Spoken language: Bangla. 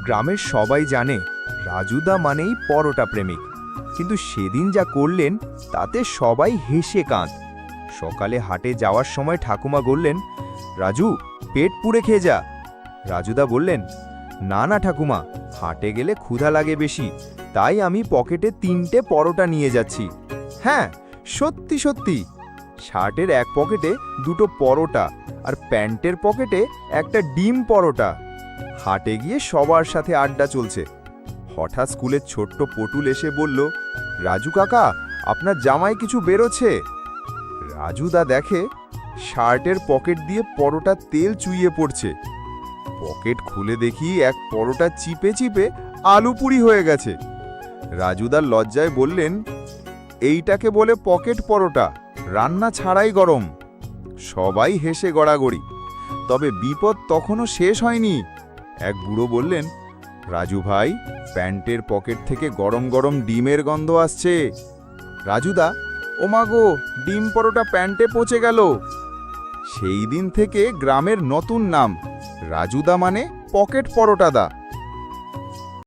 গ্রামের সবাই জানে রাজুদা মানেই পরোটা প্রেমিক, কিন্তু সেদিন যা করলেন তাতে সবাই হেসে কাঁদ। সকালে হাটে যাওয়ার সময় ঠাকুমা বললেন, রাজু, পেট পুড়ে খেয়ে যা। রাজুদা বললেন, না না ঠাকুমা, হাটে গেলে ক্ষুধা লাগে বেশি, তাই আমি পকেটে 3টে পরোটা নিয়ে যাচ্ছি। হ্যাঁ, সত্যি সত্যি। শার্টের এক পকেটে 2টো পরোটা আর প্যান্টের পকেটে একটা ডিম পরোটা। হাটে গিয়ে সবার সাথে আড্ডা চলছে। হঠাৎ স্কুলের ছোট্ট পটুল এসে বলল, রাজু কাকা, আপনার জামাই কিছু বেরোচ্ছে। রাজুদা দেখে শার্টের পকেট দিয়ে পরোটা তেল চুইয়ে পড়ছে। পকেট খুলে দেখি এক পরোটা চিপে চিপে আলু পুরি হয়ে গেছে। রাজুদার লজ্জায় বললেন, এইটাকে বলে পকেট পরোটা, রান্না ছাড়াই গরম। সবাই হেসে গড়াগড়ি। তবে বিপদ তখনও শেষ হয়নি। এক বুড়ো বললেন, রাজু ভাই, প্যান্টের পকেট থেকে গরম গরম ডিমের গন্ধ আসছে। রাজুদা, ওমা গো, ডিম পরোটা প্যান্টে পচে গেল। সেই দিন থেকে গ্রামের নতুন নাম, রাজুদা মানে পকেট পরোটাদা।